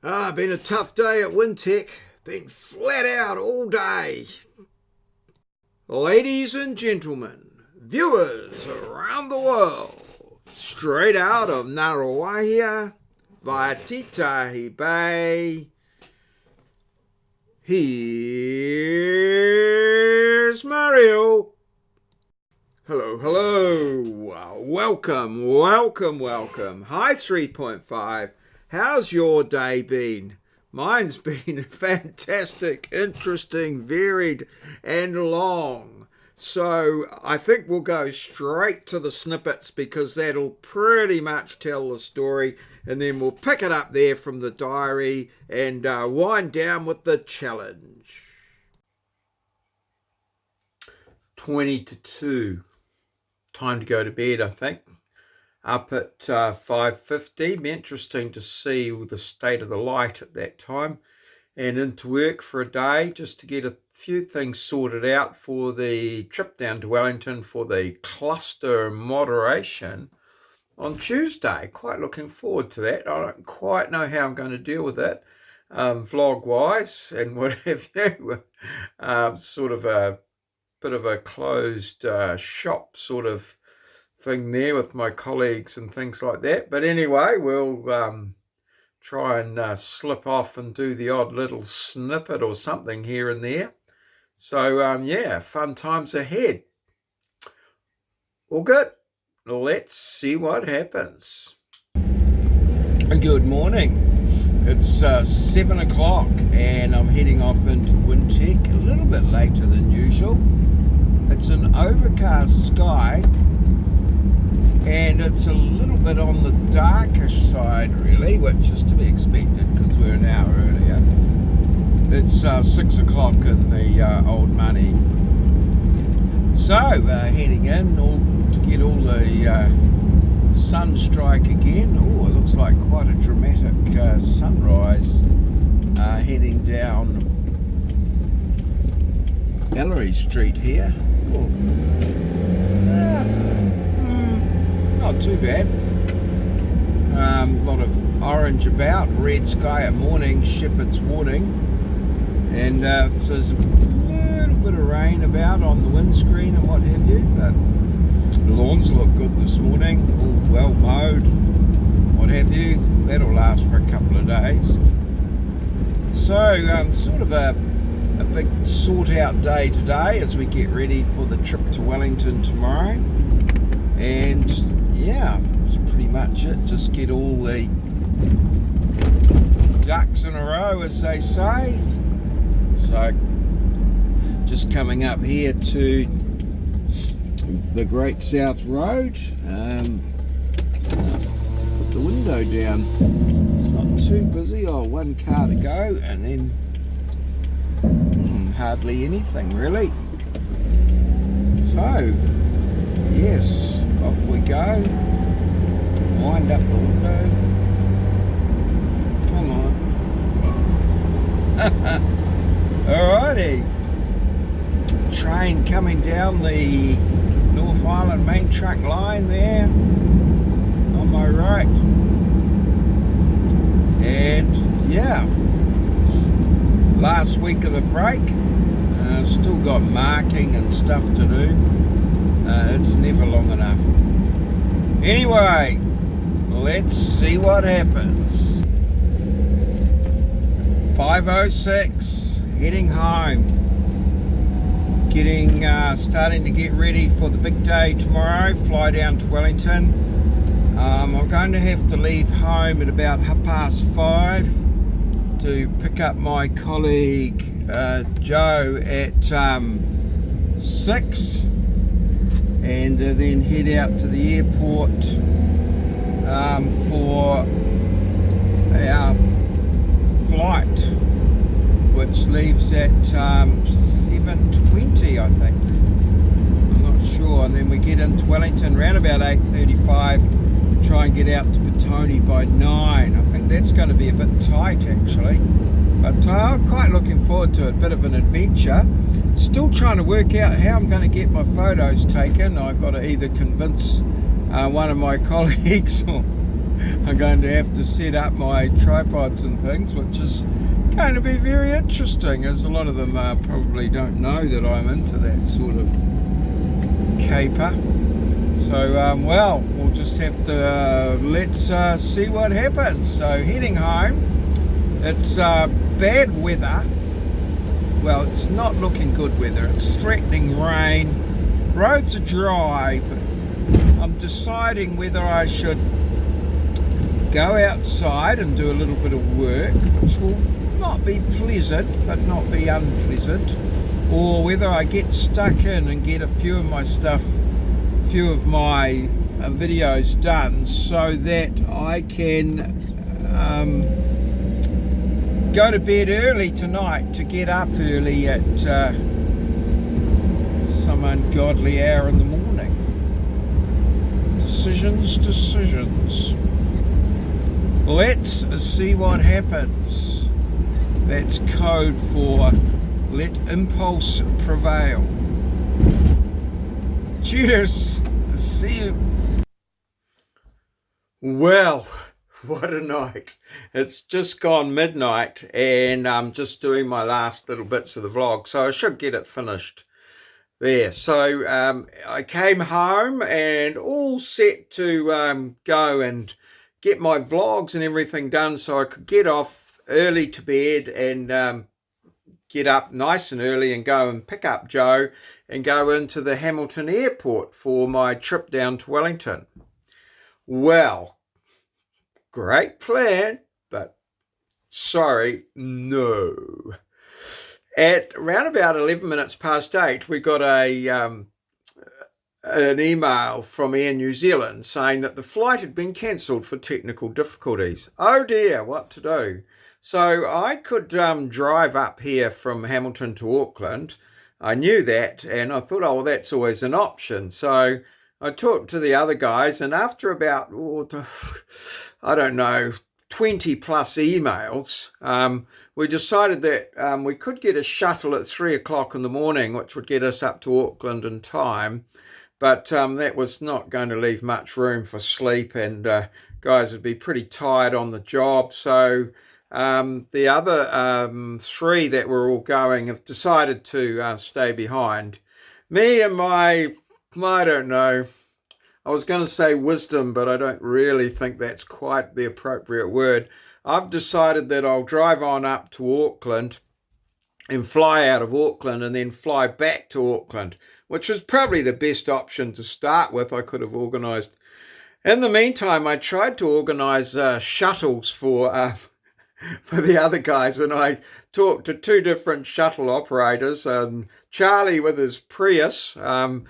Been a tough day at Wintec. Been flat out all day. Ladies and gentlemen, viewers around the world, straight out of Narawahia via Titahi Bay, here's Maurieo. Hello, hello. Welcome. Hi 3.5. How's your day been? Mine's been fantastic, interesting, varied, and long. So I think we'll go straight to the snippets because that'll pretty much tell the story, and then we'll pick it up there from the diary and wind down with the challenge. 20 to 2. Time to go to bed, I think. Up at 5:50. Be interesting to see the state of the light at that time, and into work for a day just to get a few things sorted out for the trip down to Wellington for the cluster moderation on Tuesday. Quite looking forward to that. I don't quite know how I'm going to deal with it vlog wise and what have you. Sort of a bit of a closed shop sort of thing there with my colleagues and things like that. But anyway, we'll try and slip off and do the odd little snippet or something here and there. So yeah, fun times ahead. All good. Let's see what happens. Good morning. It's 7 o'clock and I'm heading off into Wintec a little bit later than usual. It's an overcast sky, and it's a little bit on the darkish side really, which is to be expected because we're an hour earlier. It's 6 o'clock in the old money. So heading in all to get all the sun strike again. Oh, it looks like quite a dramatic sunrise heading down Ellery Street here. Oh. Not too bad. A lot of orange about, red sky at morning, shepherd's warning, and so there's a little bit of rain about on the windscreen and what have you, but the lawns look good this morning, all well mowed, what have you. That'll last for a couple of days. So sort of a big sort out day today as we get ready for the trip to Wellington tomorrow. And yeah, that's pretty much it. Just get all the ducks in a row, as they say. So just coming up here to the Great South Road. Put the window down. It's not too busy. Oh, one car to go, and then hardly anything really. So yes, off we go. Wind up the window. Come on. Alrighty. Train coming down the North Island main trunk line there on my right. And yeah, last week of the break. Still got marking and stuff to do. It's never long enough. Anyway, let's see what happens. 5:06, heading home. Starting to get ready for the big day tomorrow, fly down to Wellington. I'm going to have to leave home at about 5:30 to pick up my colleague Joe at 6. And then head out to the airport for our flight, which leaves at 7:20, I think. I'm not sure. And then we get into Wellington around about 8:35. Try and get out to Petone by 9. I think that's going to be a bit tight actually, but I'm quite looking forward to it. A bit of an adventure. Still trying to work out how I'm going to get my photos taken. I've got to either convince one of my colleagues or I'm going to have to set up my tripods and things, which is going to be very interesting, as a lot of them probably don't know that I'm into that sort of caper. So well, we'll just have to let's see what happens. So heading home. It's bad weather. Well, it's not looking good weather. It's threatening rain. Roads are dry, but I'm deciding whether I should go outside and do a little bit of work, which will not be pleasant but not be unpleasant, or whether I get stuck in and get a few of my videos done, so that I can go to bed early tonight to get up early at some ungodly hour in the morning. Decisions. Let's see what happens. That's code for let impulse prevail. Cheers. See you. Well, what a night. It's just gone midnight and I'm just doing my last little bits of the vlog, so I should get it finished there. So I came home and all set to go and get my vlogs and everything done, so I could get off early to bed and get up nice and early and go and pick up Joe and go into the Hamilton airport for my trip down to Wellington. Well, great plan, but sorry, no. At around about 11 minutes past 8, we got an email from Air New Zealand saying that the flight had been cancelled for technical difficulties. Oh dear, what to do? So I could drive up here from Hamilton to Auckland. I knew that, and I thought, oh, well, that's always an option. So I talked to the other guys, and after about, I don't know, 20 plus emails, we decided that we could get a shuttle at 3 o'clock in the morning, which would get us up to Auckland in time. But that was not going to leave much room for sleep, and guys would be pretty tired on the job. So the other 3 that were all going have decided to stay behind. Me and I don't know, I was going to say wisdom, but I don't really think that's quite the appropriate word. I've decided that I'll drive on up to Auckland and fly out of Auckland and then fly back to Auckland, which was probably the best option to start with. I could have organised. In the meantime, I tried to organise shuttles for the other guys, and I talked to 2 different shuttle operators, Charlie with his Prius, and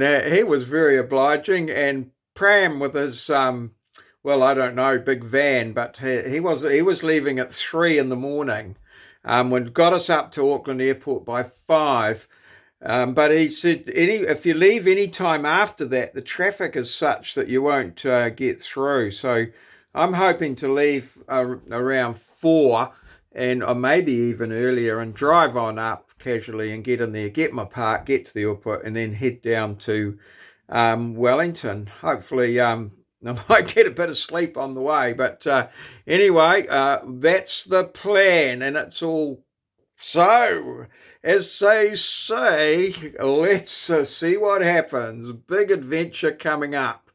he was very obliging, and Pram with his well, I don't know, big van, but he was leaving at 3 in the morning. When got us up to Auckland Airport by 5. But he said, if you leave any time after that, the traffic is such that you won't get through. So I'm hoping to leave around 4, and or maybe even earlier, and drive on up casually and get in there, get my park, get to the airport, and then head down to Wellington. Hopefully I might get a bit of sleep on the way. But anyway, that's the plan, and it's all so, as they say, let's see what happens. Big adventure coming up.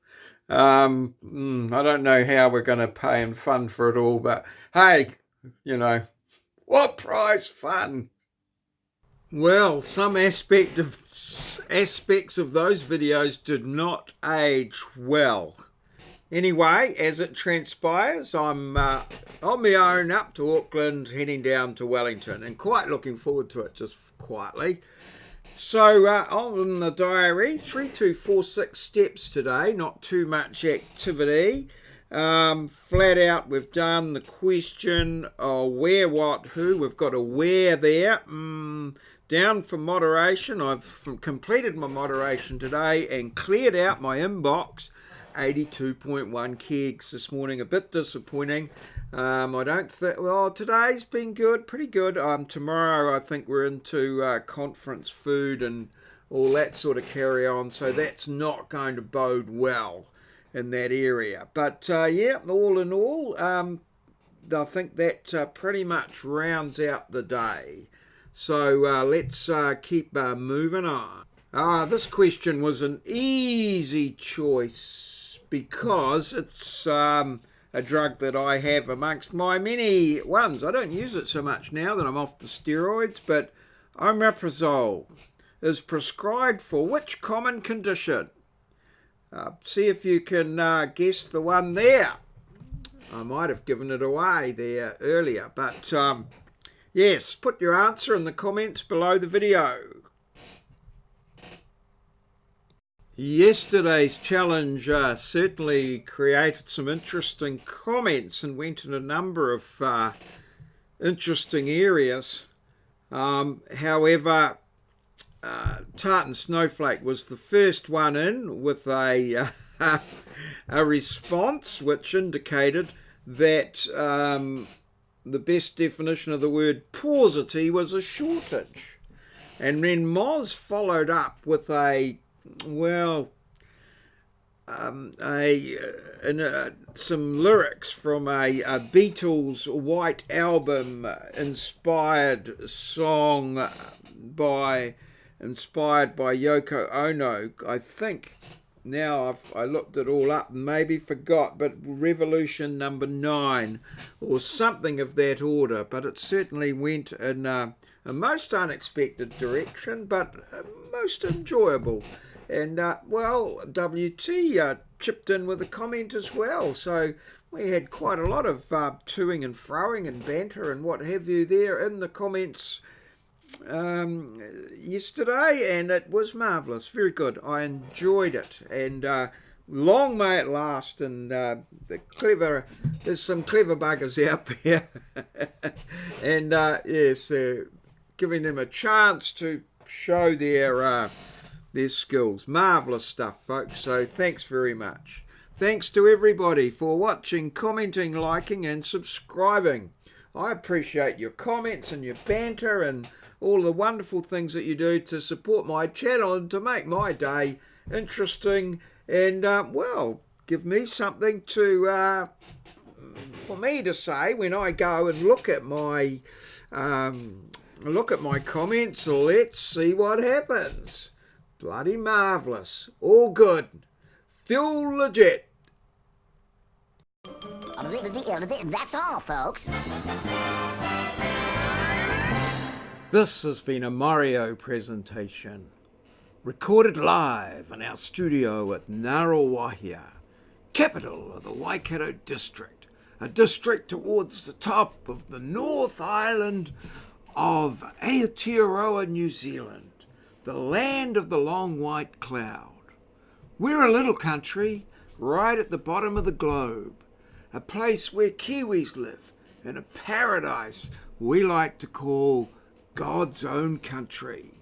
I don't know how we're going to pay and fund for it all, but hey, you know, what price fun? Well, some aspects of those videos did not age well. Anyway, as it transpires, I'm on my own up to Auckland, heading down to Wellington, and quite looking forward to it, just quietly. So on the diary, 3, 2, 4, 6 steps today, not too much activity. Flat out, we've done the question, where, what, who. We've got a where there. Down for moderation. I've completed my moderation today and cleared out my inbox. 82.1 kegs this morning. A bit disappointing. I don't think, well, today's been good, pretty good. Tomorrow I think we're into conference food and all that sort of carry on, so that's not going to bode well. in that area. But yeah, all in all, I think that pretty much rounds out the day. So let's keep moving on. This question was an easy choice because it's a drug that I have amongst my many ones. I don't use it so much now that I'm off the steroids, but omeprazole is prescribed for which common condition? See if you can guess the one there. I might have given it away there earlier, but yes, put your answer in the comments below the video. Yesterday's challenge certainly created some interesting comments and went in a number of interesting areas. However, Tartan Snowflake was the first one in with a response which indicated that the best definition of the word paucity was a shortage. And then Moz followed up with some lyrics from a Beatles White Album inspired song inspired by Yoko Ono, I think. Now I looked it all up and maybe forgot, but Revolution number 9 or something of that order. But it certainly went in a most unexpected direction, but most enjoyable. And well, WT chipped in with a comment as well. So we had quite a lot of toing and froing and banter and what have you there in the comments yesterday, and it was marvellous, very good. I enjoyed it, and long may it last. And there's some clever buggers out there, and yes, giving them a chance to show their skills. Marvellous stuff, folks. So thanks very much. Thanks to everybody for watching, commenting, liking, and subscribing. I appreciate your comments and your banter and all the wonderful things that you do to support my channel and to make my day interesting and, well, give me something to for me to say when I go and look at my comments. Let's see what happens. Bloody marvellous. All good. Feel legit. That's all, folks. This has been a maurieos presentation, recorded live in our studio at Ngaruawahia, capital of the Waikato district, a district towards the top of the North Island of Aotearoa, New Zealand, the land of the long white cloud. We're a little country right at the bottom of the globe, a place where Kiwis live in a paradise we like to call God's own country.